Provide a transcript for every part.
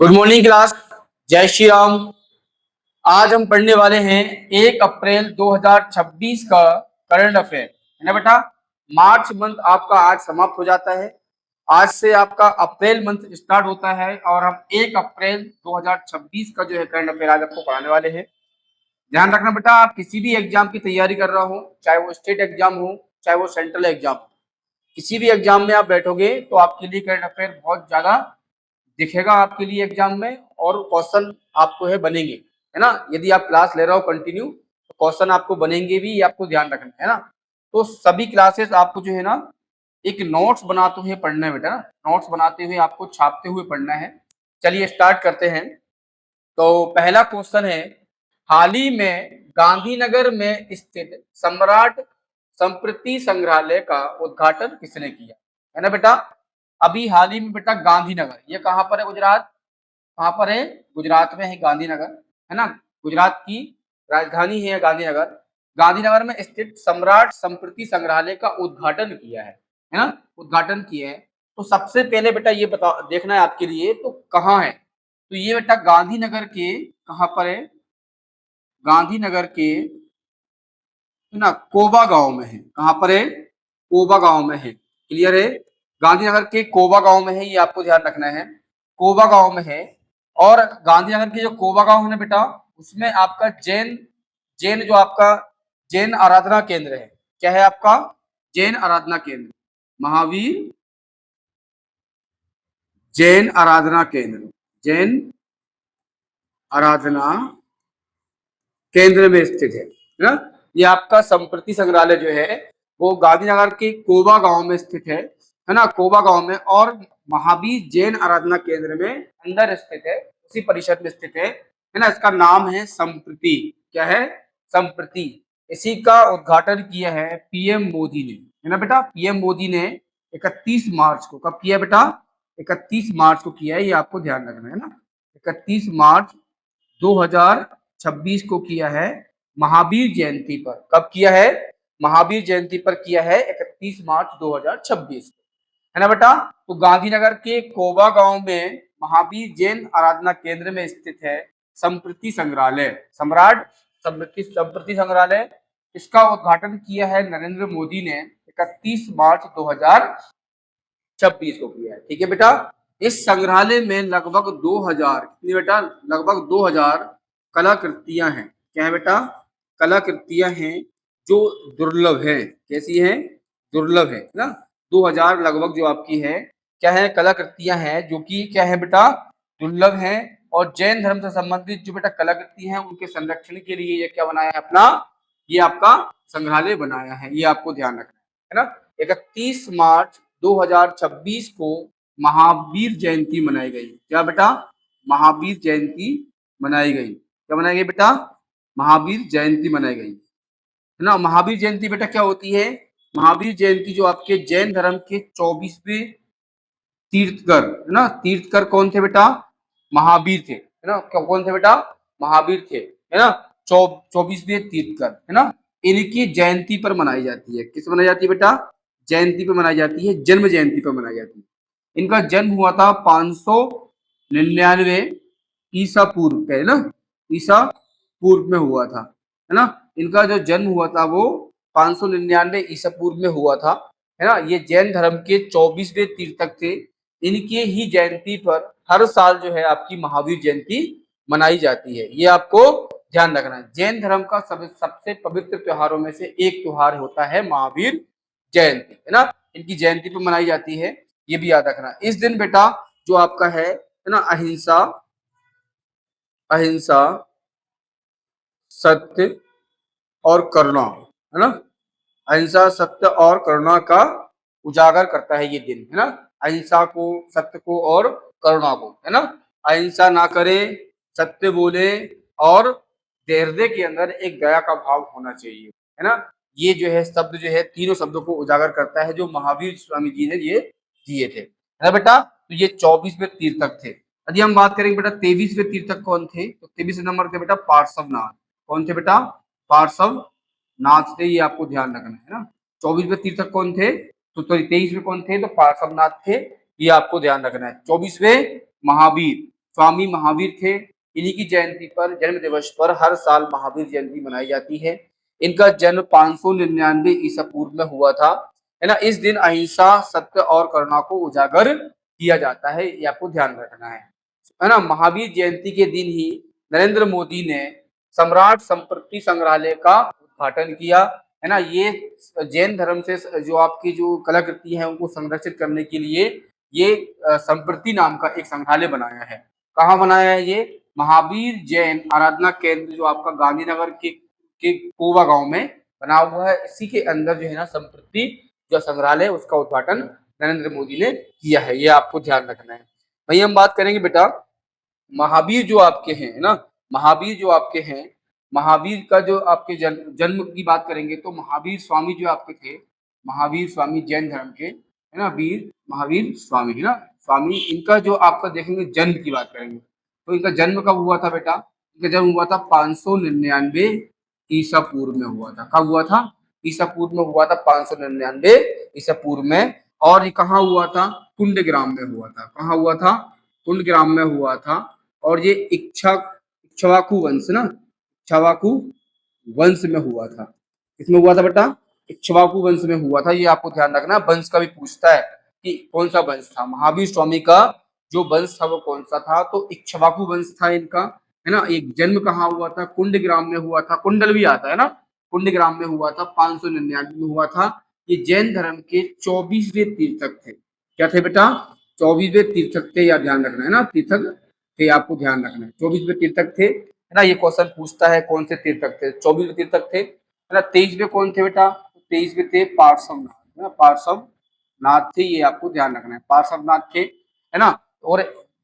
Good morning class. जय श्री राम। आज हम पढ़ने वाले हैं 1 अप्रैल 2026 का करंट अफेयर, है ना बेटा। मार्च मंथ आपका आज समाप्त हो जाता है। आज से आपका अप्रैल मंथ स्टार्ट होता है और हम 1 अप्रैल 2026 का जो है करंट अफेयर आज आपको पढ़ाने वाले हैं। ध्यान रखना बेटा, आप किसी भी एग्जाम की तैयारी कर रहा हो, चाहे वो स्टेट एग्जाम हो चाहे वो सेंट्रल एग्जाम हो, किसी भी एग्जाम में आप बैठोगे तो आपके लिए करंट अफेयर बहुत ज्यादा दिखेगा आपके लिए एग्जाम में, और क्वेश्चन आपको है बनेंगे, है ना। यदि आप क्लास ले रहे हो कंटिन्यू तो क्वेश्चन आपको बनेंगे भी, ये आपको ध्यान रखना है ना। तो सभी क्लासेस आपको जो है ना एक नोट्स बनाते हुए पढ़ना है बेटा, नोट्स बनाते हुए आपको छापते हुए पढ़ना है। चलिए स्टार्ट करते हैं। तो पहला क्वेश्चन है, हाल ही में गांधीनगर में स्थित सम्राट संस्कृति संग्रहालय का उद्घाटन किसने किया, है ना बेटा। अभी हाल ही में बेटा गांधीनगर, ये कहाँ पर है? गुजरात। कहाँ पर है? गुजरात में है गांधीनगर, है ना। गुजरात की राजधानी है गांधीनगर। गांधीनगर में स्थित सम्राट संस्कृति संग्रहालय का उद्घाटन किया है ना, उद्घाटन किए हैं। तो सबसे पहले बेटा ये बता देखना है आपके लिए, तो कहाँ है? तो ये बेटा गांधीनगर के कहाँ पर है? गांधीनगर के ना कोबा गांव में है। कहाँ पर है? कोबा गांव में है। क्लियर है? गांधीनगर के कोबा गांव में है, ये आपको ध्यान रखना है। कोबा गांव में है। और गांधीनगर के जो कोबा गांव है ना बेटा, उसमें आपका जैन जैन जो आपका जैन आराधना केंद्र है। क्या है आपका? जैन आराधना केंद्र, महावीर जैन आराधना केंद्र, जैन आराधना केंद्र में स्थित है ना। ये आपका संस्कृति संग्रहालय जो है वो गांधीनगर के कोबा गांव में स्थित है ना, कोबा गांव में। और महावीर जैन आराधना केंद्र में अंदर स्थित है, उसी परिसर में स्थित है ना। इसका नाम है संस्कृति। क्या है? संस्कृति। इसी का उद्घाटन किया है पीएम मोदी ने, है ना बेटा। पीएम मोदी ने 31 मार्च को, कब किया बेटा? 31 मार्च को किया है, ये आपको ध्यान रखना है ना। 31 मार्च 2026 को किया है, महावीर जयंती पर। कब किया है? महावीर जयंती पर किया है, 31 मार्च 2026, है ना बेटा। तो गांधीनगर के कोबा गांव में महावीर जैन आराधना केंद्र में स्थित है संस्कृति संग्रहालय, सम्राट संस्कृति संग्रहालय। इसका उद्घाटन किया है नरेंद्र मोदी ने 31 मार्च 2026 को किया है। ठीक है बेटा। इस संग्रहालय में लगभग 2000, कितनी बेटा? लगभग 2000 कलाकृतियां हैं। क्या है बेटा? कलाकृतियां हैं जो दुर्लभ है। कैसी है? दुर्लभ है ना। 2000 लगभग जो आपकी है, क्या है? कलाकृतियां हैं जो कि क्या है बेटा? दुर्लभ है। और जैन धर्म से संबंधित जो बेटा कलाकृति हैं उनके संरक्षण के लिए ये क्या बनाया है अपना? ये आपका संग्रहालय बनाया है, ये आपको ध्यान रखना है ना। 31 मार्च 2026 को महावीर जयंती मनाई गई। क्या बेटा? महावीर जयंती मनाई गई। क्या मनाई गई बेटा? महावीर जयंती मनाई गई, है ना। महावीर जयंती बेटा क्या होती है? महावीर जयंती जो आपके जैन धर्म के 24वें तीर्थकर, है ना। तीर्थकर कौन थे बेटा? महावीर थे, है ना। कौन थे बेटा? महावीर थे, है ना। 24वें तीर्थकर, है ना। इनकी जयंती पर मनाई जाती है। किस मनाई जाती है बेटा? जयंती पर मनाई जाती है, जन्म जयंती पर मनाई जाती है। इनका जन्म हुआ था 599 ईसा पूर्व पे, है ना। ईसा पूर्व में हुआ था, है ना। इनका जो जन्म हुआ था वो 599 ईसा पूर्व में हुआ था, है ना। ये जैन धर्म के 24वें तीर्थक थे। इनके ही जयंती पर हर साल जो है आपकी महावीर जयंती मनाई जाती है, ये आपको ध्यान रखना है। जैन धर्म का सबसे पवित्र त्योहारों में से एक त्योहार होता है महावीर जयंती, है ना। इनकी जयंती पर मनाई जाती है, ये भी याद रखना। इस दिन बेटा जो आपका है ना, अहिंसा अहिंसा सत्य और करुणा, है ना। अहिंसा सत्य और करुणा का उजागर करता है ये दिन, है ना। अहिंसा को, सत्य को और करुणा को, है ना। अहिंसा ना करे, सत्य बोले और हृदय के अंदर एक दया का भाव होना चाहिए, है ना। ये जो है शब्द जो है तीनों शब्दों को उजागर करता है जो महावीर स्वामी जी ने ये दिए थे, है ना बेटा। तो ये 24वें तीर्थक थे। यदि हम बात करेंगे बेटा 23वें तीर्थक कौन थे, तो 23वें नंबर थे बेटा पार्श्वनाथ। कौन थे बेटा? पार्श्वनाथ थे, ये आपको ध्यान रखना है ना। 24वें तीर्थक कौन थे? तो सॉरी 23 में कौन थे? तो पार्श्वनाथ थे, ये आपको ध्यान रखना है। 24वें महावीर, स्वामी महावीर थे। इन्हीं की जयंती पर, जन्म दिवस पर हर साल महावीर जयंती मनाई जाती है। इनका जन्म 599 ईसा पूर्व में हुआ था, है ना। इस दिन अहिंसा, सत्य और करुणा को उजागर किया जाता है, ये आपको ध्यान रखना है ना। महावीर जयंती के दिन ही नरेंद्र मोदी ने सम्राट संपत्ति संग्रहालय का उद्घाटन किया, है ना। ये जैन धर्म से जो आपकी जो कलाकृति है उनको संरक्षित करने के लिए ये संप्रति नाम का एक संग्रहालय बनाया है। कहाँ बनाया है ये? महावीर जैन आराधना केंद्र जो आपका गांधीनगर के कोवा गांव में बना हुआ है। इसी के अंदर जो है ना संप्रति जो संग्रहालय उसका उद्घाटन नरेंद्र मोदी ने किया है, ये आपको ध्यान रखना है। वही हम बात करेंगे बेटा, महावीर जो आपके हैं ना, महावीर जो आपके हैं, महावीर का जो आपके जन्म की बात करेंगे तो महावीर स्वामी जो आपके थे, महावीर स्वामी जैन धर्म के, है ना, वीर महावीर स्वामी, है ना, स्वामी। इनका जो आपका देखेंगे जन्म की बात करेंगे तो इनका जन्म कब हुआ था बेटा? इनका जन्म हुआ था 599 ईसा पूर्व में हुआ था। कब हुआ था? ईसा पूर्व में हुआ था, 599 ईसा पूर्व में। और ये कहाँ हुआ था? कुंडग्राम में हुआ था। कहाँ हुआ था? कुंडग्राम में हुआ था। और ये इक्ष्वाकु वंश ना, इक्ष्वाकु वंश में हुआ था। किसमें हुआ था बेटा? इक्ष्वाकु वंश में हुआ था। ये आपको ध्यान रखना, वंश का भी पूछता है कि कौन सा वंश था। महावीर स्वामी का जो वंश था वो कौन सा था? तो इक्ष्वाकु वंश था इनका, है ना। एक जन्म कहाँ हुआ था? कुंडग्राम में हुआ था। कुंडल भी आता है ना, कुंडग्राम में हुआ था, 599 में हुआ था। ये जैन धर्म के 24वें तीर्थक थे। क्या थे बेटा? 24वें तीर्थक थे, या ध्यान रखना है ना, तीर्थक थे, आपको ध्यान रखना है। 24वें तीर्थक थे, है ना। ये क्वेश्चन पूछता है कौन से तीर्थक थे? 24वें तीर्थक थे, है ना। 23वें कौन थे बेटा? 23वें थे पार्श्वनाथ, है ना, पार्श्वनाथ थे, ये आपको ध्यान रखना है, पार्श्वनाथ थे, है ना। और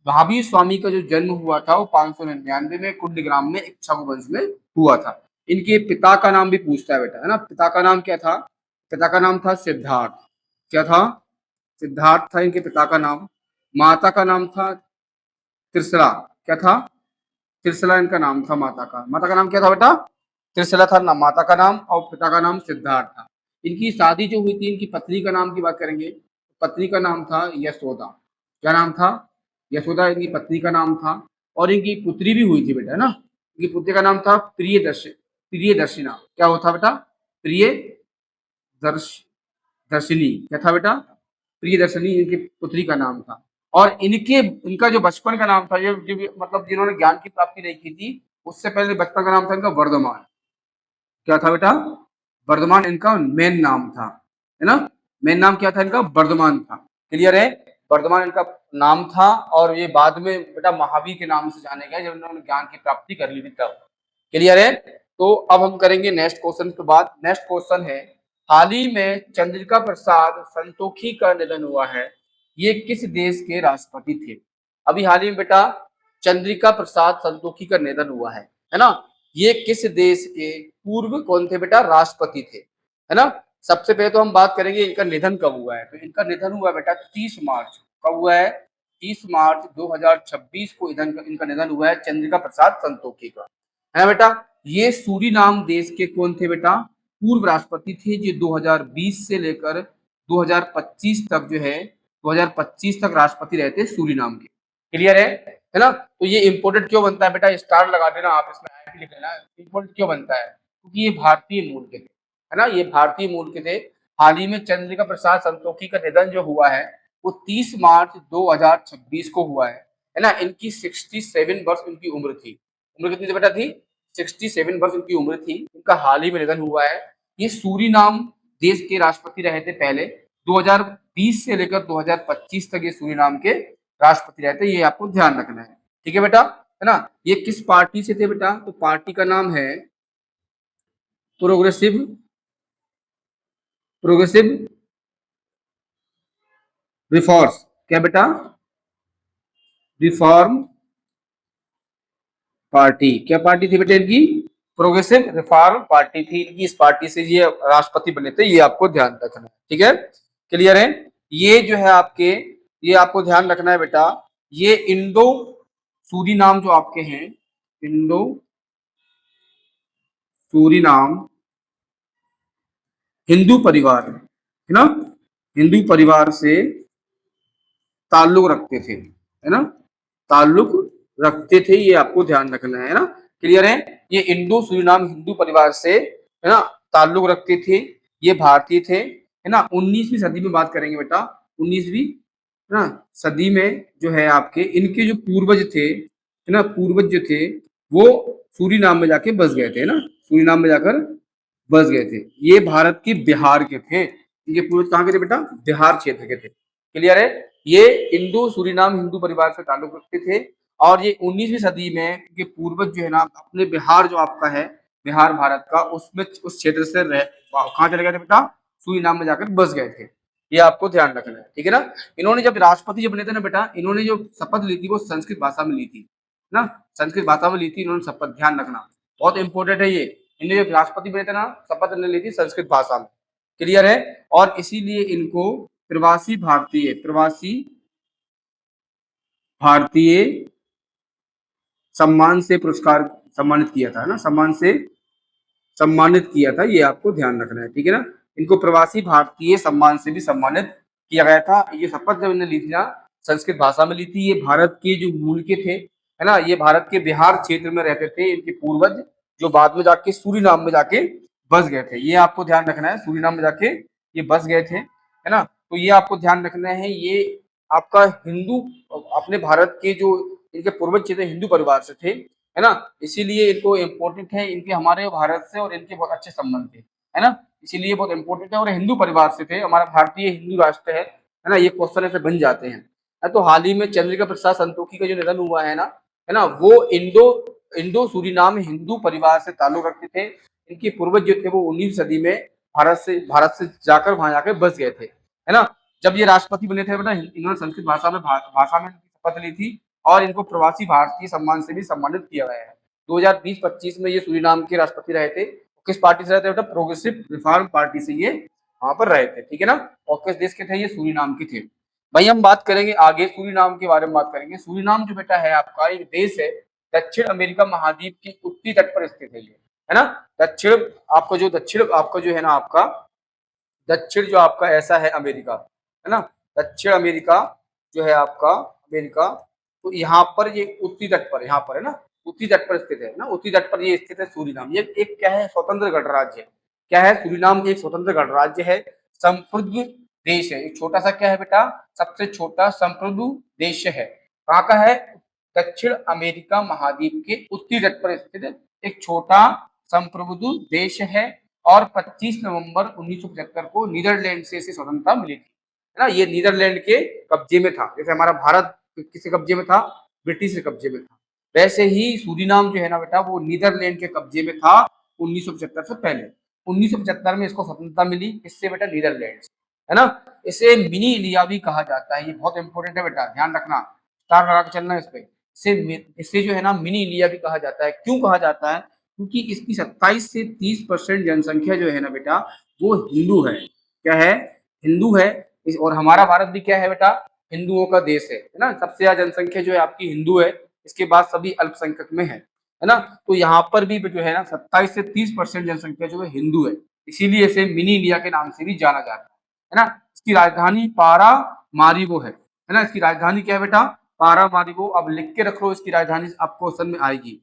महावीर स्वामी का जो जन्म हुआ था वो 599 में कुंडग्राम में इक्ष्वाकु वंश में हुआ था। इनके पिता का नाम भी पूछता है बेटा, है ना। पिता का नाम क्या था? पिता का नाम था सिद्धार्थ। क्या था? सिद्धार्थ था इनके पिता का नाम। माता का नाम था त्रिशला। क्या था? त्रिशला इनका नाम था माता का। माता का नाम क्या था बेटा? त्रिशला था ना माता का नाम, और पिता का नाम सिद्धार्थ था। इनकी शादी जो हुई थी, इनकी पत्नी का नाम की बात करेंगे, पत्नी का नाम था यशोदा। क्या नाम था? यशोदा इनकी पत्नी का नाम था। और इनकी पुत्री भी हुई थी बेटा, है ना। इनकी पुत्री का नाम था प्रियदर्शिना। क्या होता बेटा? दर्शिनी। क्या था बेटा? प्रियदर्शिनी इनकी पुत्री का नाम था। और इनका जो बचपन का नाम था, ये मतलब जिन्होंने ज्ञान की प्राप्ति नहीं की थी, उससे पहले बचपन का नाम था इनका वर्धमान। क्या था बेटा? वर्धमान इनका मेन नाम था, है ना। मेन नाम क्या था इनका? वर्धमान था। क्लियर है? वर्धमान इनका नाम था। और ये बाद में बेटा महावीर के नाम से जाने गए जब उन्होंने ज्ञान की प्राप्ति कर ली थी तब। क्लियर है? तो अब हम करेंगे नेक्स्ट क्वेश्चन के बाद। नेक्स्ट क्वेश्चन है, हाल ही में चंद्रिका प्रसाद संतोखी का निधन हुआ है, ये किस देश के राष्ट्रपति थे? अभी हाल ही में बेटा चंद्रिका प्रसाद संतोखी का निधन हुआ है ना। ये किस देश के पूर्व कौन थे बेटा? राष्ट्रपति थे, है ना। सबसे पहले तो हम बात करेंगे इनका निधन कब हुआ है। तो इनका निधन हुआ बेटा 30 मार्च। कब हुआ है? 30 मार्च 2026 को इनका निधन हुआ है, चंद्रिका प्रसाद संतोखी का, है ना बेटा। ये सूरीनाम देश के कौन थे बेटा? पूर्व राष्ट्रपति थे, जो 2020 से लेकर 2025 तक जो है 2025 तक राष्ट्रपति रहे थे सूरीनाम के। क्लियर है ना। तो ये इंपोर्टेंट क्यों बनता है बेटा? स्टार लगा देना आप, इसमें आईटी लिख लेना। इंपोर्टेंट क्यों बनता है? क्योंकि ये भारतीय मूल के थे, है ना, ये भारतीय मूल के थे। हाल ही में चंद्रिका प्रसाद संतोखी का निधन जो हुआ है वो 30 मार्च 2026 को हुआ है ना। इनकी 67 वर्ष इनकी उम्र थी। उम्र कितनी बेटा थी? 67 वर्ष इनकी उम्र थी। इनका हाल ही में निधन हुआ है। ये सूरीनाम देश के राष्ट्रपति रहे थे पहले, 2020 से लेकर 2025 तक ये सूरीनाम के राष्ट्रपति रहे थे, ये आपको ध्यान रखना है। ठीक है बेटा, है ना। ये किस पार्टी से थे बेटा? तो पार्टी का नाम है प्रोग्रेसिव रिफॉर्म्स। क्या बेटा? Reform party. क्या पार्टी थी बेटा इनकी? प्रोग्रेसिव रिफॉर्म पार्टी थी इनकी। इस पार्टी से ये राष्ट्रपति बने थे, ये आपको ध्यान रखना है। ठीक है, क्लियर है। ये जो है आपके, ये आपको ध्यान रखना है बेटा, ये इंडो सूरीनाम जो आपके हैं, इंडो सूरीनाम हिंदू परिवार, है ना, हिंदू परिवार से ताल्लुक रखते थे, है ना, ताल्लुक रखते थे, ये आपको ध्यान रखना है ना। क्लियर है। ये इंडो सूरीनाम हिंदू परिवार से है ना ताल्लुक रखते थे, ये भारतीय थे, है ना। 19वीं सदी में बात करेंगे बेटा, 19वीं है ना सदी में जो है आपके इनके जो पूर्वज थे, है ना, पूर्वज जो थे वो सूरीनाम में जाके बस गए थे, है ना, सूरीनाम में जाकर बस गए थे। ये भारत के बिहार के थे, इनके पूर्वज कहाँ के थे बेटा, बिहार क्षेत्र के थे। क्लियर है। ये इंडो सूरीनाम हिंदू परिवार से ताल्लुक रखते थे और ये 19वीं सदी में इनके पूर्वज जो है ना अपने बिहार जो आपका है, बिहार भारत का, उसमें उस क्षेत्र से कहाँ चले गए थे बेटा, सूरीनाम में जाकर बस गए थे। ये आपको ध्यान रखना है, ठीक है ना। इन्होंने जब राष्ट्रपति जब बने थे ना बेटा, इन्होंने जो शपथ ली थी वो संस्कृत भाषा में ली थी ना, संस्कृत भाषा में ली थी इन्होंने शपथ, ध्यान रखना बहुत इंपॉर्टेंट है ये। इन्हें जब राष्ट्रपति बने थे ना शपथ इन्होंने ली थी संस्कृत भाषा में। क्लियर है। और इसीलिए इनको प्रवासी भारतीय, प्रवासी भारतीय सम्मान से पुरस्कार सम्मानित किया था, है ना, सम्मान से सम्मानित किया था, ये आपको ध्यान रखना है, ठीक है ना। इनको प्रवासी भारतीय सम्मान से भी सम्मानित किया गया था। ये शपथ जब इन्होंने ली थी ना संस्कृत भाषा में ली थी। ये भारत के जो मूल के थे, है ना, ये भारत के बिहार क्षेत्र में रहते थे इनके पूर्वज, जो बाद में जाके सूरीनाम में जाके बस गए थे। ये आपको ध्यान रखना है, सूरीनाम में जाके ये बस गए थे, है ना। तो ये आपको ध्यान रखना है, ये आपका हिंदू, अपने भारत के जो इनके पूर्वज थे हिंदू परिवार से थे, है ना। इसीलिए इनको इम्पोर्टेंट है, इनके हमारे भारत से और इनके बहुत अच्छे संबंध थे, है ना। इसीलिए बहुत इंपॉर्टेंट है और हिंदू परिवार से थे, हमारा भारतीय हिंदू राष्ट्र है ना। ये क्वेश्चन ऐसे बन जाते हैं। तो हाल ही में चंद्रिका प्रसाद संतोखी का जो निधन हुआ है ना, वो इंडो इंडो सूरीनाम हिंदू परिवार से ताल्लुक रखते थे। इनके पूर्वज जो थे वो 19वीं सदी में भारत से जाकर वहां जाकर बस गए थे, है ना। जब ये राष्ट्रपति बने थे बेटा, इन्होंने संस्कृत भाषा में शपथ ली थी और इनको प्रवासी भारतीय सम्मान से भी सम्मानित किया गया है। 2020-25 में ये सूरीनाम के राष्ट्रपति रहे थे। किस पार्टी से रहे थे बेटा, प्रोग्रेसिव रिफॉर्म पार्टी से ये वहां पर रहे थे, ठीक है ना। और किस देश के थे, ये सूरीनाम के थे। भाई हम बात करेंगे आगे सूरीनाम के बारे में बात करेंगे। सूरीनाम जो बेटा है आपका एक देश है, दक्षिण अमेरिका महाद्वीप की उत्तरी तट पर स्थित है ये, है ना। दक्षिण आपका जो है ना आपका दक्षिण जो आपका ऐसा है अमेरिका, है ना, दक्षिण अमेरिका जो है आपका अमेरिका, तो यहाँ पर ये उत्तरी तट पर, यहाँ पर है ना, उत्तरी तट पर स्थित है ना, उत्तरी तट पर ये स्थित है सूरीनाम। ये एक क्या है, स्वतंत्र गणराज्य है। क्या है, सूरीनाम एक स्वतंत्र गणराज्य है, समृद्ध देश है। एक छोटा सा क्या है बेटा, सबसे छोटा समृद्ध देश है। कहाँ का है, दक्षिण अमेरिका महाद्वीप के उत्तरी तट पर स्थित एक छोटा संप्रभुत्व देश है। और 25 नवंबर 1975 को नीदरलैंड से इसे स्वतंत्रता मिली थी, है ना। ये नीदरलैंड के कब्जे में था, जैसे हमारा भारत किसके कब्जे में था, ब्रिटिश के कब्जे में था। वैसे ही सूरीनाम जो है ना बेटा वो नीदरलैंड के कब्जे में था 1975 से पहले। 1975 में इसको स्वतंत्रता मिली, इससे बेटा नीदरलैंड से, है ना। इसे मिनी इंडिया भी कहा जाता है, ये बहुत इंपॉर्टेंट है बेटा, ध्यान रखना, स्टार लगा के चलना इस पे। इसे जो है ना मिनी इंडिया भी कहा जाता है। क्यों कहा जाता है, क्योंकि इसकी 27 से 30% जनसंख्या जो है ना बेटा वो हिंदू है। क्या है, हिंदू है। और हमारा भारत भी क्या है बेटा, हिंदुओं का देश है ना। सबसे ज्यादा जनसंख्या जो है आपकी हिंदू है, इसके बाद सभी अल्पसंख्यक में है ना। तो यहाँ पर भी जो है ना 27 से 30% जनसंख्या जो है हिंदू है, इसीलिए इसे मिनी इंडिया के नाम से भी जाना जाता है ना। इसकी राजधानी पारा मारिबो है ना। इसकी राजधानी क्या है बेटा, पारा मारिबो। अब लिख के रख लो, इसकी राजधानी आपको क्वेश्चन में आएगी,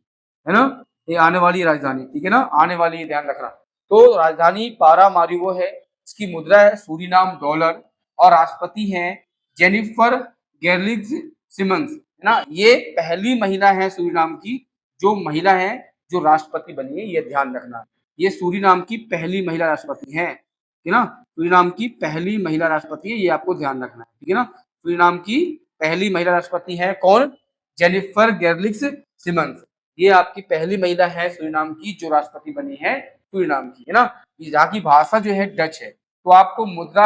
है ना, ये आने वाली राजधानी, ठीक है ना, आने वाली, ध्यान रखना। तो राजधानी पारा मारिबो है। इसकी मुद्रा है सूरीनाम डॉलर और राष्ट्रपति हैं जेनिफर गेर्लिग्स सिमन्स, है ना। ये पहली महिला है सूरीनाम की, जो महिला है जो राष्ट्रपति बनी है, ये ध्यान रखना। ये सूरीनाम की पहली महिला राष्ट्रपति है, ठीक है ना। सूरीनाम की पहली महिला राष्ट्रपति है, ये आपको ध्यान रखना है, ठीक है ना। सूरीनाम की पहली महिला राष्ट्रपति है कौन, जेनिफर गेर्लिग्स सिमन्स। ये आपकी पहली महिला है सूरीनाम की जो राष्ट्रपति बनी है सूरीनाम की, है ना। यहाँ की भाषा जो है डच है। तो आपको मुद्रा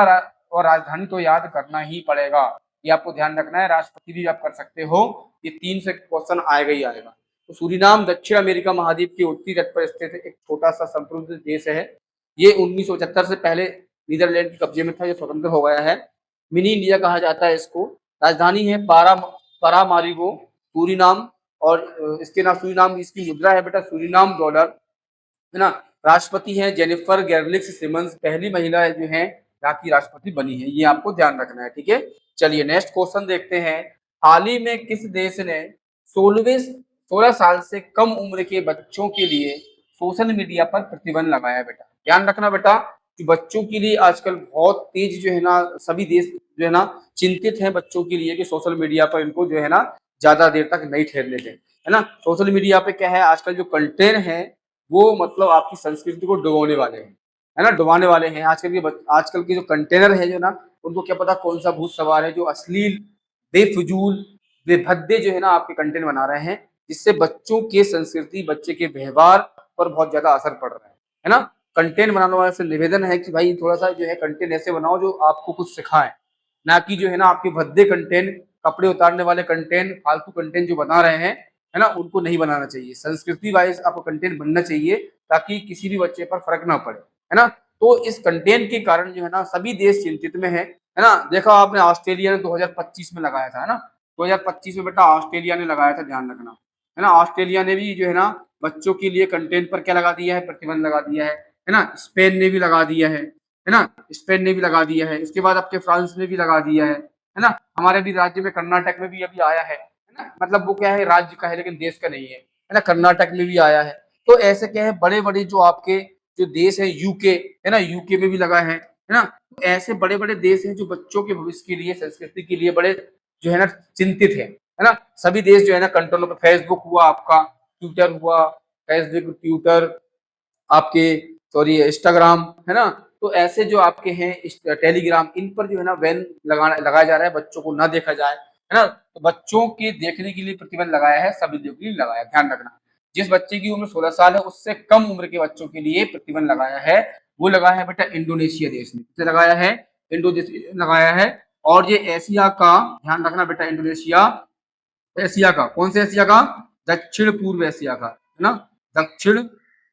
और राजधानी तो याद करना ही पड़ेगा, ये आपको ध्यान रखना है। राष्ट्रपति भी आप कर सकते हो, ये 3 से क्वेश्चन आएगा ही आएगा। तो सूरीनाम दक्षिण अमेरिका महाद्वीप के उत्तरी तट पर स्थित एक छोटा सा समृद्ध देश है। ये 1975 से पहले नीदरलैंड के कब्जे में था, ये स्वतंत्र हो गया है। मिनी इंडिया कहा जाता है इसको। राजधानी है पारामारिबो, सूरीनाम। और इसके नाम सूरीनाम, इसकी मुद्रा है बेटा सूरीनाम डॉलर, है ना। राष्ट्रपति हैं जेनिफर गेर्लिग्स सिमन्स, पहली महिला जो है यहाँ की राष्ट्रपति बनी है, ये आपको ध्यान रखना है, ठीक है। चलिए नेक्स्ट क्वेश्चन देखते हैं। हाल ही में किस देश ने 16 साल से कम उम्र के बच्चों के लिए सोशल मीडिया पर प्रतिबंध लगाया है बेटा। ध्यान रखना बेटा कि बच्चों के लिए आजकल बहुत तेज जो है ना, सभी देश जो है ना चिंतित हैं बच्चों के लिए कि सोशल मीडिया पर इनको जो है ना ज्यादा देर तक नहीं ठहरने दें, है ना। सोशल मीडिया पे क्या है, आजकल जो कंटेंट है वो मतलब आपकी संस्कृति को डुबोने वाले हैं, है ना, डुबाने वाले हैं। आजकल के जो कंटेनर है जो ना, उनको क्या पता कौन सा भूत सवार है जो अश्लील, बेफजूल, बेभद्दे जो है ना आपके कंटेंट बना रहे हैं, जिससे बच्चों के संस्कृति, बच्चे के व्यवहार पर बहुत ज्यादा असर पड़ रहा है ना। कंटेंट बनाने वाले से निवेदन है कि भाई थोड़ा सा जो है कंटेंट ऐसे बनाओ जो आपको कुछ सिखाए, ना कि जो है ना आपके भद्दे कंटेंट, कपड़े उतारने वाले कंटेंट, फालतू कंटेंट जो बना रहे हैं, है ना, उनको नहीं बनाना चाहिए। संस्कृति वाइज आपको कंटेंट बनना चाहिए ताकि किसी भी बच्चे पर फर्क ना पड़े, है ना। तो इस कंटेंट के कारण जो है ना सभी देश चिंतित में है ना। देखा आपने ऑस्ट्रेलिया ने 2025 में लगाया था, है ना, 2025 में बेटा ऑस्ट्रेलिया ने लगाया था, ध्यान रखना, है ना। ऑस्ट्रेलिया ने भी जो है ना बच्चों के लिए कंटेंट पर क्या लगा दिया है, प्रतिबंध लगा दिया है ना। स्पेन ने भी लगा दिया है ना, स्पेन ने भी लगा दिया है। इसके बाद आपके फ्रांस ने भी लगा दिया है ना। हमारे भी राज्य में कर्नाटक में भी अभी आया है ना, मतलब वो क्या है राज्य का है लेकिन देश का नहीं है ना, कर्नाटक में भी आया है। तो ऐसे क्या है, बड़े बड़े जो आपके जो देश है, यूके है ना, यूके में भी लगा है ना। ऐसे बड़े बड़े देश हैं जो बच्चों के भविष्य के लिए, संस्कृति के लिए बड़े जो है ना चिंतित है ना। सभी देश जो है ना कंट्रोल पर, फेसबुक हुआ आपका, ट्विटर हुआ, फेसबुक, ट्विटर आपके, सॉरी इंस्टाग्राम, है ना। तो ऐसे जो आपके हैं टेलीग्राम, इन पर जो है ना बैन लगाया जा रहा है, बच्चों को ना देखा जाए, है ना। तो बच्चों के देखने के लिए प्रतिबंध लगाया है, सभी लोगों के लिए लगाया, ध्यान रखना। जिस बच्चे की उम्र 16 साल है उससे कम उम्र के बच्चों के लिए प्रतिबंध लगाया है, वो लगाया है बेटा इंडोनेशिया देश ने। किसे लगाया है, इंडोनेशिया लगाया है। और ये एशिया का, ध्यान रखना बेटा, इंडोनेशिया एशिया का, कौन से एशिया का, दक्षिण पूर्व एशिया का, है ना। दक्षिण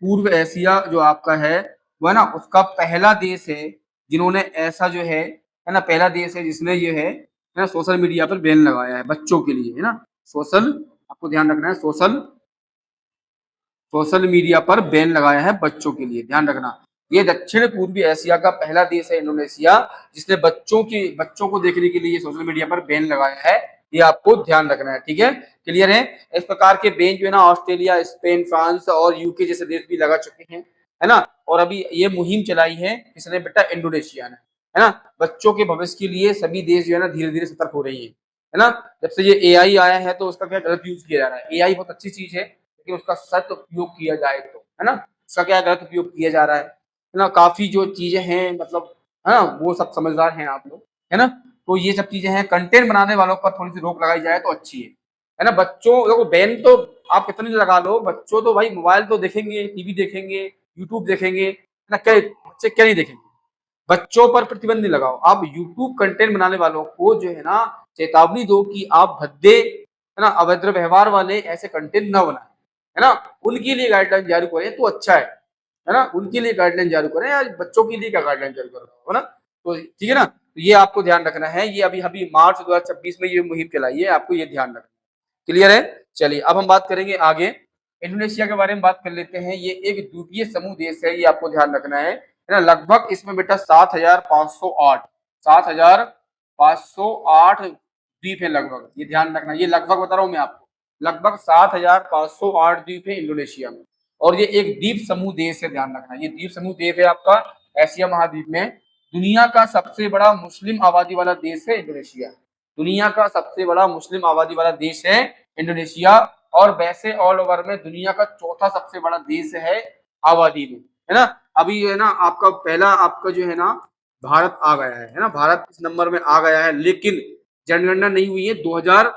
पूर्व एशिया जो आपका है वो है ना, उसका पहला देश है जिन्होंने ऐसा जो है ना, पहला देश है जिसने ये है ना सोशल मीडिया पर बैन लगाया है बच्चों के लिए, है ना। सोशल, आपको ध्यान रखना है, सोशल सोशल मीडिया पर बैन लगाया है बच्चों के लिए, ध्यान रखना। ये दक्षिण पूर्वी एशिया का पहला देश है इंडोनेशिया, जिसने बच्चों को देखने के लिए सोशल मीडिया पर बैन लगाया है। ये आपको ध्यान रखना है, ठीक है, क्लियर है। इस प्रकार के बैन जो है ना ऑस्ट्रेलिया, स्पेन, फ्रांस और यूके जैसे देश भी लगा चुके हैं, है ना। और अभी ये मुहिम चलाई है किसने बेटा, इंडोनेशिया ने, है ना। बच्चों के भविष्य के लिए सभी देश जो है ना धीरे धीरे सतर्क हो रही है ना। जब से ये एआई आया है तो उसका क्या गलत यूज किया जा रहा है। एआई बहुत अच्छी चीज है लेकिन उसका सत उपयोग किया जाए तो, है ना, उसका क्या गलत उपयोग किया जा रहा है ना। काफी जो चीजें हैं मतलब, है ना, वो सब समझदार हैं आप लोग, है ना। तो ये सब चीजें हैं, कंटेंट बनाने वालों पर थोड़ी सी रोक लगाई जाए तो अच्छी है ना। बच्चों देखो बैन तो आप कितनी लगा लो, बच्चों तो भाई मोबाइल तो देखेंगे, टीवी देखेंगे, यूट्यूब देखेंगे, है ना। क्या बच्चे क्या नहीं देखेंगे, बच्चों पर प्रतिबंध नहीं लगाओ। आप यूट्यूब कंटेंट बनाने वालों को जो है ना चेतावनी दो कि आप भद्दे, है ना, अभद्र व्यवहार वाले ऐसे कंटेंट न बनाए, है ना। उनके लिए गाइडलाइन जारी करें तो अच्छा है ना, उनके लिए गाइडलाइन जारी करें, या बच्चों के लिए क्या गाइडलाइन जारी कर रहा हो ना। तो ठीक है ना, तो ये आपको ध्यान रखना है। ये अभी अभी मार्च 2026 में ये मुहिम चलाई है, आपको ये ध्यान रखना, क्लियर है। चलिए अब हम बात करेंगे आगे, इंडोनेशिया के बारे में बात कर लेते हैं। ये एक द्वीपीय समूह देश है, ये आपको ध्यान रखना है ना। लगभग इसमें बेटा 7,508 द्वीप है लगभग, ये ध्यान रखना। ये लगभग बता रहा हूं मैं आपको, लगभग 7,508 द्वीप है इंडोनेशिया में। और ये एक द्वीप समूह देश है, ध्यान रखना। ये द्वीप समूह देश है आपका एशिया महाद्वीप में। दुनिया का सबसे बड़ा मुस्लिम आबादी वाला देश है इंडोनेशिया, दुनिया का सबसे बड़ा मुस्लिम आबादी वाला देश है इंडोनेशिया। और वैसे ऑल ओवर में दुनिया का चौथा सबसे बड़ा देश है आबादी में, है ना। अभी है ना आपका पहला आपका जो है ना भारत आ गया है ना, भारत इस नंबर में आ गया है, लेकिन जनगणना नहीं हुई है 2000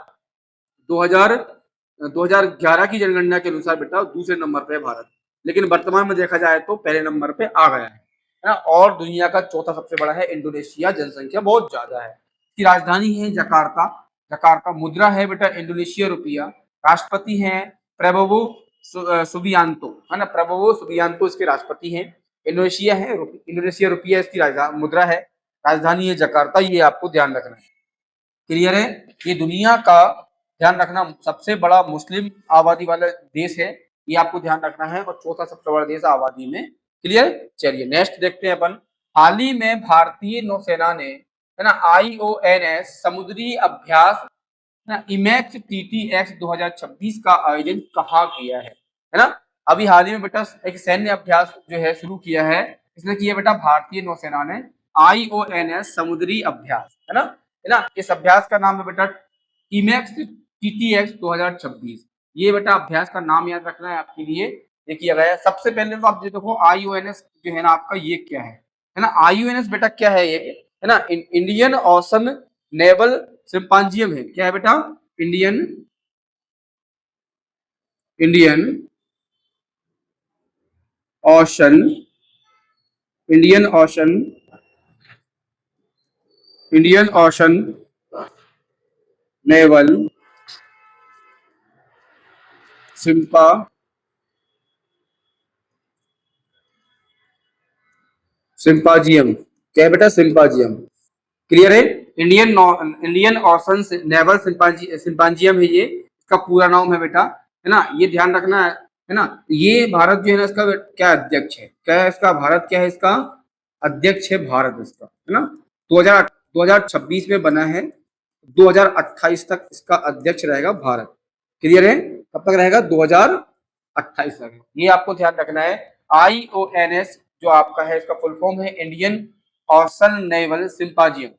2011 की जनगणना के अनुसार बेटा दूसरे नंबर पे है भारत, लेकिन वर्तमान में देखा जाए तो पहले नंबर पे आ गया है ना। और दुनिया का चौथा सबसे बड़ा है इंडोनेशिया, जनसंख्या बहुत ज्यादा है। इसकी राजधानी है जकार्ता, जकार्ता। मुद्रा है बेटा इंडोनेशिया रुपया। राष्ट्रपति हैं प्रबोवो सुबियांतो, है ना, प्रबोवो सुबियांतो इसके राष्ट्रपति हैं। इंडोनेशिया है, इंडोनेशिया रुपया इसकी मुद्रा है। राजधानी है जकार्ता, ये आपको ध्यान रखना है, क्लियर है। ये दुनिया का, ध्यान रखना, सबसे बड़ा मुस्लिम आबादी वाला देश है, ये आपको ध्यान रखना है, और चौथा सबसे बड़ा देश आबादी में, क्लियर। चलिए नेक्स्ट देखते हैं अपन। हाल ही में भारतीय नौसेना ने, है ना, IONS समुद्री अभ्यास ना, इमेक्स TTX 2026 का आयोजन कहाँ किया है ना। अभी हाल ही में बेटा एक सैन्य अभ्यास जो है शुरू किया है, इसने किया बेटा भारतीय नौसेना ने, IONS समुद्री अभ्यास, है ना। इस अभ्यास का नाम है बेटा इमेक्स TTX 2026। ये बेटा अभ्यास का नाम याद रखना है आपके लिए, ये किया गया है। सबसे पहले तो आप ये देखो IONS जो है ना आपका, ये क्या है ना। IONS बेटा क्या है, ये है ना इंडियन ओशन नेवल सिंपाजियम है। क्या है बेटा, Indian Indian ocean Indian ocean Indian ocean naval सिंपा सिंपाजियम। क्या है बेटा, सिंपाजियम। क्लियर है। इंडियन ओशन नेवल सिंपाजियम है ये, इसका पूरा नाम है बेटा, है ना। ये ध्यान रखना है ना। ये भारत जो है ना इसका क्या अध्यक्ष है, क्या है इसका, भारत क्या है इसका अध्यक्ष है, भारत इसका, है ना। 2026 में बना है, 2028 तक इसका अध्यक्ष रहेगा भारत। क्लियर है, कब तक रहेगा, 2028 तक। ये आपको ध्यान रखना है। IONS जो आपका है इसका फुल फॉर्म है इंडियन ओशन नेवल सिंपाजियम,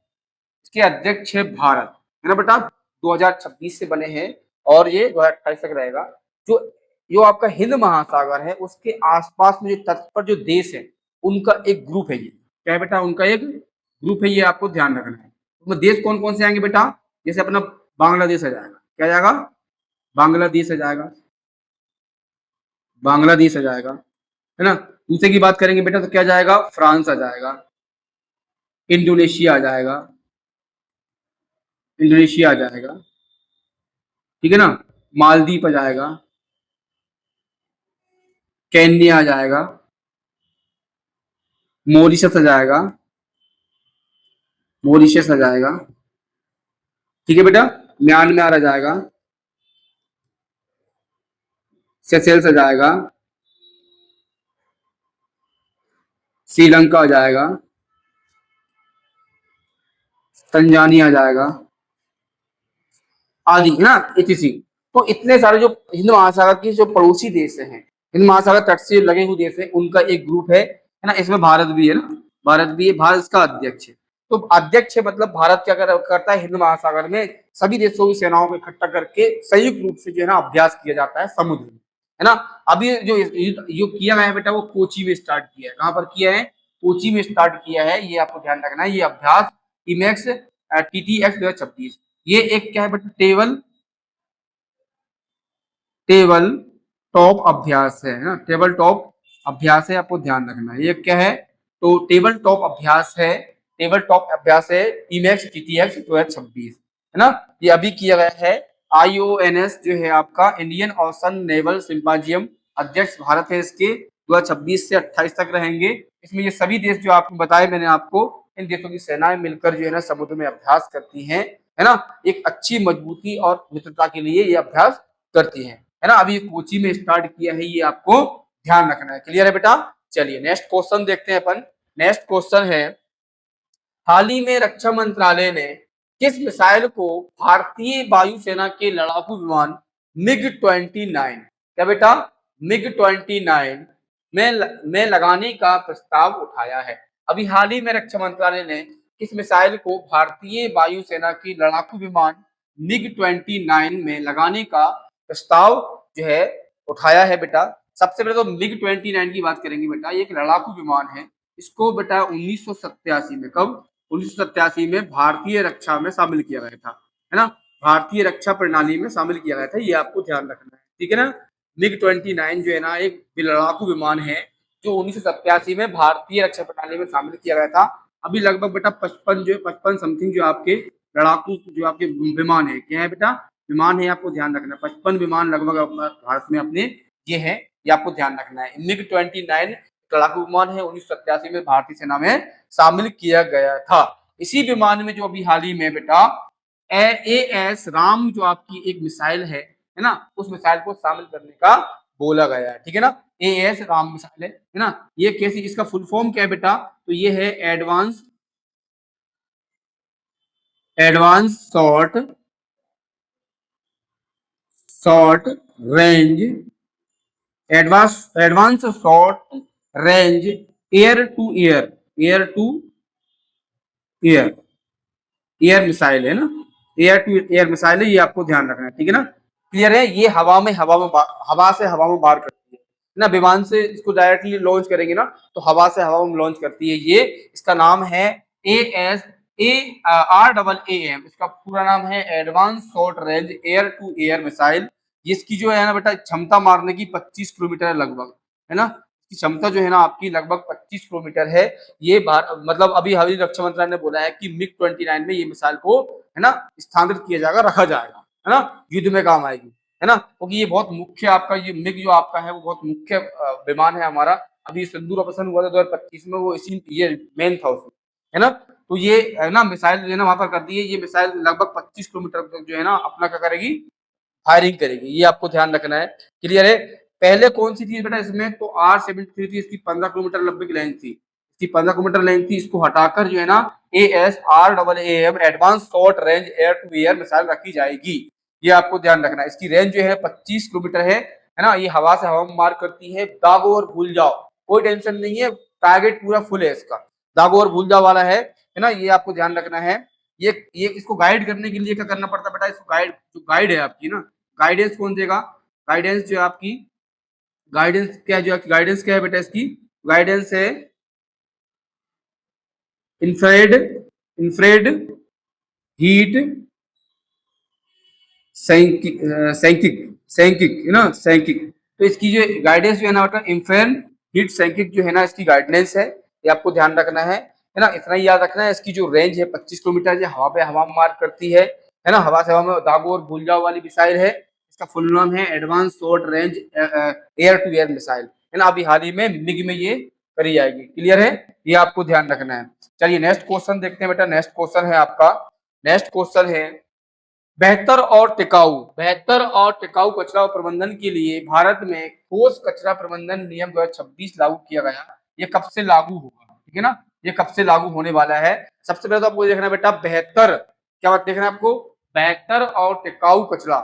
इसके अध्यक्ष है भारत, है ना बेटा। 2026 से बने हैं और ये 2028 तक रहेगा। जो जो आपका हिंद महासागर है उसके आसपास में जो तट पर जो देश है उनका एक ग्रुप है ये। क्या है बेटा, उनका एक ग्रुप है, ये आपको ध्यान रखना है। तो देश कौन कौन से आएंगे बेटा, जैसे अपना बांग्लादेश आ जाएगा, क्या जाएगा, बांग्लादेश आ जाएगा, बांग्लादेश आ जाएगा, है ना। दूसरे की बात करेंगे बेटा तो क्या जाएगा, फ्रांस आ जाएगा, इंडोनेशिया आ जाएगा, इंडोनेशिया आ जाएगा, ठीक है ना, मालदीव आ जाएगा, केन्या आ जाएगा, मॉरिशस आ जाएगा, मॉरिशस आ जाएगा, ठीक है बेटा, म्यांमार आ जाएगा, सेशेल्स आ जाएगा, श्रीलंका आ जाएगा, तंजानिया आ जाएगा, आदि, है ना, etc। तो इतने सारे जो हिंद महासागर के जो पड़ोसी देश हैं, हिंद महासागर तट से लगे हुए देश हैं, उनका एक ग्रुप है ना। इसमें भारत भी है ना, भारत भी है, भारत इसका अध्यक्ष है। तो अध्यक्ष है मतलब भारत क्या करता है, हिंद महासागर में सभी देशों की सेनाओं को इकट्ठा करके संयुक्त रूप से जो है ना अभ्यास किया जाता है समुद्र में, है ना। अभी जो युद्ध किया गया है बेटा वो कोची में स्टार्ट किया है। कहां पर किया है, कोची में स्टार्ट किया है। ये आपको ध्यान रखना है, ये अभ्यास इमेक्स TTX 2026, ये एक क्या है बेटा, टेबल टॉप अभ्यास है ना, टेबल टॉप अभ्यास है, आपको ध्यान रखना है। ये क्या है, तो टेबल टॉप अभ्यास है, टेबल टॉप अभ्यास है इमेक्स TTX 2026, है ना। ये अभी किया गया है। IONS जो है आपका इंडियन ओशन नेवल सिंपाजियम, अध्यक्ष भारत है इसके, 2026 से 28 तक रहेंगे। इसमें ये सभी देश जो आपको बताए मैंने आपको, इन देशों की सेनाएं मिलकर जो है ना समुद्र में अभ्यास करती हैं, है ना। एक अच्छी मजबूती और मित्रता के लिए ये अभ्यास करती है ना। अभी कोची में स्टार्ट किया है, ये आपको ध्यान रखना है। क्लियर है बेटा। चलिए नेक्स्ट क्वेश्चन देखते हैं अपन। नेक्स्ट क्वेश्चन है, हाल ही में रक्षा मंत्रालय ने किस मिसाइल को भारतीय वायुसेना के लड़ाकू विमान MiG-29, क्या बेटा, MiG-29 में लगाने का प्रस्ताव उठाया है। अभी हाल ही में रक्षा मंत्रालय ने किस मिसाइल को भारतीय वायुसेना की लड़ाकू विमान MiG-29 में लगाने का प्रस्ताव जो है उठाया है बेटा। सबसे पहले तो MiG-29 की बात करेंगे बेटा, ये एक लड़ाकू विमान है। इसको बेटा 1987 में, कब, 1987 में भारतीय रक्षा में शामिल किया गया था, है ना, भारतीय रक्षा प्रणाली में शामिल किया गया था। ये आपको ध्यान रखना है, ठीक है ना। MiG-29 जो है ना एक लड़ाकू विमान है जो 1987 में भारतीय रक्षा प्रणाली में शामिल किया गया था। अभी लगभग बेटा 55 समथिंग जो आपके लड़ाकू जो आपके विमान है, क्या है बेटा, विमान है, आपको ध्यान रखना है। 55 विमान लगभग भारत में अपने ये है, ये आपको ध्यान रखना है। MiG-29 लड़ाकू विमान है, 1987 में भारतीय सेना में शामिल किया गया था। इसी विमान में जो अभी हाल ही में बेटा AS राम जो आपकी एक मिसाइल है ना, उस मिसाइल को शामिल करने का बोला गया है, ठीक है ना। AS राम मिसाइल है ना। ये कैसी, इसका फुल फॉर्म क्या है बेटा, तो ये है advanced short short range advanced short range air to air air to air air missile है ना, एयर टू एयर मिसाइल है, ये आपको ध्यान रखना है, ठीक है ना। क्लियर है। ये हवा से हवा में बाहर करती है ना, विमान से इसको डायरेक्टली लॉन्च करेंगे ना तो हवा से हवा में लॉन्च करती है ये। इसका नाम है ASARAAM, इसका पूरा नाम है advanced short range air to air missile. इसकी जो है ना बेटा क्षमता मारने की 25 किलोमीटर है लगभग, है ना। इसकी क्षमता जो है ना आपकी लगभग 25 किलोमीटर है। ये मतलब अभी हाल ही रक्षा मंत्रालय ने बोला है कि MiG-29 में ये मिसाइल को है ना स्थानांतरित किया जाएगा, रखा जाएगा, है ना, युद्ध में काम आएगी, है ना, क्योंकि ये बहुत मुख्य आपका ये मिग जो आपका है वो बहुत मुख्य विमान है हमारा। अभी सिंदूर ऑपरेशन हुआ था 2025 में, वो इसी ये मेन था उसमें, है ना। तो ये है ना मिसाइल जो है ना वहां पर कर दी है, ये मिसाइल लगभग 25 किलोमीटर तक जो है ना अपना क्या करेगी, फायरिंग करेगी, ये आपको ध्यान रखना है। क्लियर है। पहले कौन सी थी बेटा इसमें, तो R-73 थी, इसकी 15 किलोमीटर लंबी लेंथ थी, इसकी 15 किलोमीटर लेंथ थी। इसको हटाकर जो है ना ASRAAM advanced short range air to air missile रखी जाएगी, ये आपको ध्यान रखना है। इसकी रेंज जो है 25 किलोमीटर है ना। ये हवा से हवा में मार करती है, दागो और भूल जाओ, कोई टेंशन नहीं है, टारगेट पूरा फुल है इसका, दागो और भूल जाओ वाला है ना, ये आपको ध्यान रखना है। ये इसको गाइड करने के लिए क्या करना पड़ता है बेटा, इसको गाइड है आपकी ना, गाइडेंस कौन देगा, गाइडेंस जो है आपकी, गाइडेंस क्या है, जो गाइडेंस क्या है बेटा, इसकी गाइडेंस है इंफ्रारेड इंफ्रारेड हीट सैंकिक है ना, सैंकिक। तो इसकी जो गाइडेंस जो है ना बेटा इंफ्रारेड हीट सैंकिक जो है ना इसकी गाइडेंस है, ये आपको ध्यान रखना है ना। इतना ही याद रखना है, इसकी जो रेंज है 25 किलोमीटर, ये हवा पे हवा मार करती है ना, हवा से हवा में दागो और भूल जाओ वाली मिसाइल है। इसका फुल नाम है advanced short range air to air missile, है ना। अभी हाल ही में मिग में ये करी जाएगी। क्लियर है, ये आपको ध्यान रखना है। चलिए नेक्स्ट क्वेश्चन देखते हैं बेटा। नेक्स्ट क्वेश्चन है आपका, नेक्स्ट क्वेश्चन है बेहतर और टिकाऊ कचरा प्रबंधन के लिए भारत में ठोस कचरा प्रबंधन नियम 2026 लागू किया गया। ये कब से लागू होगा, ठीक है ना, ये कब से लागू होने वाला है। सबसे पहले तो आपको देखना है बेटा बेहतर, क्या बात देखना है आपको, बेहतर और टिकाऊ कचरा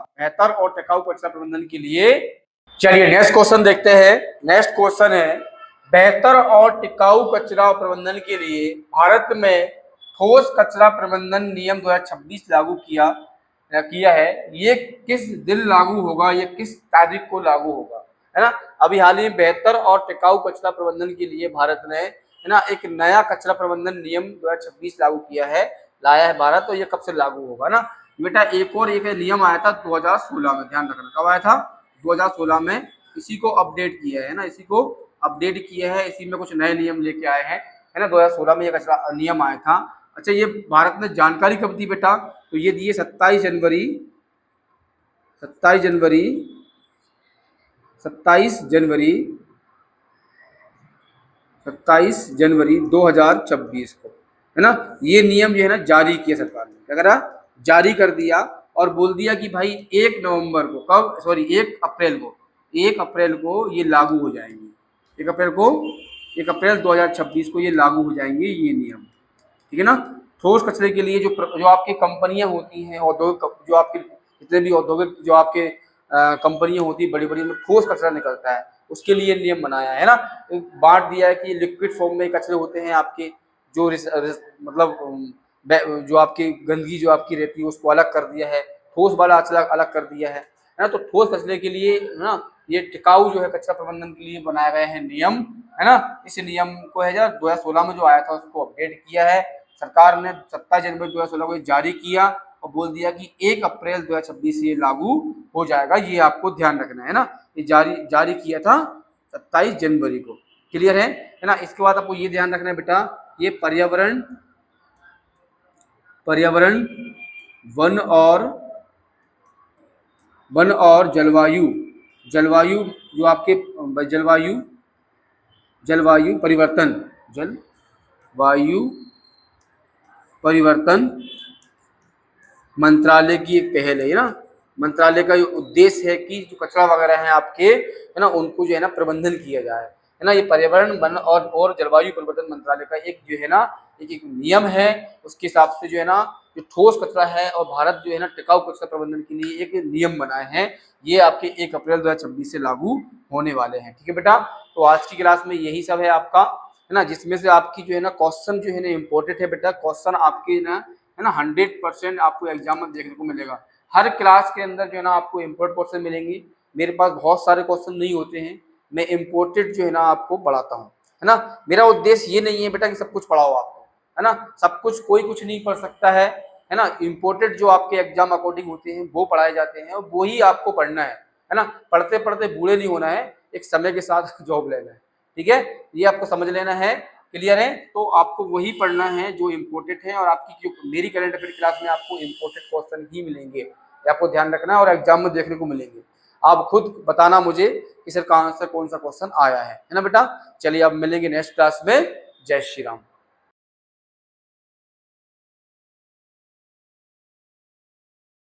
प्रबंधन के लिए। चलिए नेक्स्ट क्वेश्चन देखते हैं। नेक्स्ट क्वेश्चन है बेहतर और टिकाऊ कचरा प्रबंधन के लिए भारत में ठोस कचरा प्रबंधन नियम 2026 लागू किया है। ये किस दिन लागू होगा, ये किस तारीख को लागू होगा, है ना। अभी हाल ही में बेहतर और टिकाऊ कचरा प्रबंधन के लिए भारत ने है ना एक नया कचरा प्रबंधन नियम 2026 लागू किया है, लाया है भारत। तो ये कब से लागू होगा ना बेटा, एक नियम आया था 2016 में, ध्यान रखना कब आया था, 2016 में। इसी को अपडेट किया है ना, इसी को अपडेट किया है, इसी में कुछ नए नियम लेके आए हैं, है ना। 2016 में ये कचरा नियम आया था। अच्छा ये भारत में जानकारी कब दी बेटा, तो ये दिए 27 जनवरी 27 जनवरी 27 जनवरी 27 जनवरी 2026 को, है ना। ये नियम जो है ना जारी किया सरकार ने, क्या करा, जारी कर दिया और बोल दिया कि भाई 1 नवंबर को, कब, सॉरी 1 अप्रैल को ये लागू हो जाएंगे। 1 अप्रैल 2026 को ये लागू हो जाएंगे ये नियम, ठीक है ना। ठोस कचरे के लिए जो आपकी कंपनियां होती हैं, औद्योगिक जो आपके जितने भी औद्योगिक जो आपके कंपनियां होती है बड़ी बड़ी, में ठोस कचरा निकलता है, उसके लिए नियम बनाया है ना। बांट दिया है कि लिक्विड फॉर्म में कचरे होते हैं आपके, जो मतलब जो आपकी गंदगी जो आपकी रहती है उसको अलग कर दिया है, ठोस वाला अलग कर दिया है ना। तो ठोस कचरे के लिए ना ये टिकाऊ जो है कचरा प्रबंधन के लिए बनाए गए हैं नियम, है ना। इस नियम को है 2016 में जो आया था उसको अपडेट किया है सरकार ने, 27 जनवरी 2016 को जारी किया और बोल दिया कि 1 अप्रैल 2026 से ये लागू हो जाएगा। ये आपको ध्यान रखना है ना, ये जारी किया था 27 जनवरी को। क्लियर है ना। इसके बाद आपको ये ध्यान रखना है बेटा, ये पर्यावरण वन और जलवायु जो आपके जलवायु परिवर्तन मंत्रालय की एक पहल है ना। मंत्रालय का उद्देश्य है कि जो कचरा वगैरह है आपके, है ना, उनको जो है ना प्रबंधन किया जाए, है ना। ये पर्यावरण वन और जलवायु परिवर्तन मंत्रालय का एक जो है ना एक नियम है, उसके हिसाब से जो है ना जो ठोस कचरा है और भारत जो है ना टिकाऊ कचरा प्रबंधन के लिए एक नियम बनाए हैं, ये आपके 1 अप्रैल 2026 से लागू होने वाले हैं। ठीक है बेटा, तो आज की क्लास में यही सब है आपका, है ना, जिसमें से आपकी जो है ना क्वेश्चन जो है ना इम्पोर्टेंट है बेटा। क्वेश्चन आपके ना है ना 100% आपको एग्जाम में देखने को मिलेगा। हर क्लास के अंदर जो है ना आपको इम्पोर्टेंट क्वेश्चन मिलेंगे। मेरे पास बहुत सारे क्वेश्चन नहीं होते हैं, मैं इम्पोर्टेंट जो है ना आपको पढ़ाता हूँ, है ना। मेरा उद्देश्य ये नहीं है बेटा कि सब कुछ पढ़ाओ आपको, है ना, सब कुछ कोई कुछ नहीं पढ़ सकता है ना। इम्पोर्टेंट जो आपके एग्जाम अकॉर्डिंग होते हैं वो पढ़ाए जाते हैं और वो ही आपको पढ़ना है ना। पढ़ते पढ़ते बूढ़े नहीं होना है, एक समय के साथ जॉब लेना है। ठीक है, ये आपको समझ लेना है। क्लियर है, तो आपको वही पढ़ना है जो इम्पोर्टेंट है, और आपकी जो मेरी करंट अफेयर क्लास में आपको इम्पोर्टेंट क्वेश्चन ही मिलेंगे, ये आपको ध्यान रखना है, और एग्जाम में देखने को मिलेंगे। आप खुद बताना मुझे कि सर कहाँ से कौन सा क्वेश्चन आया है ना बेटा। चलिए अब मिलेंगे नेक्स्ट क्लास में। जय श्री राम।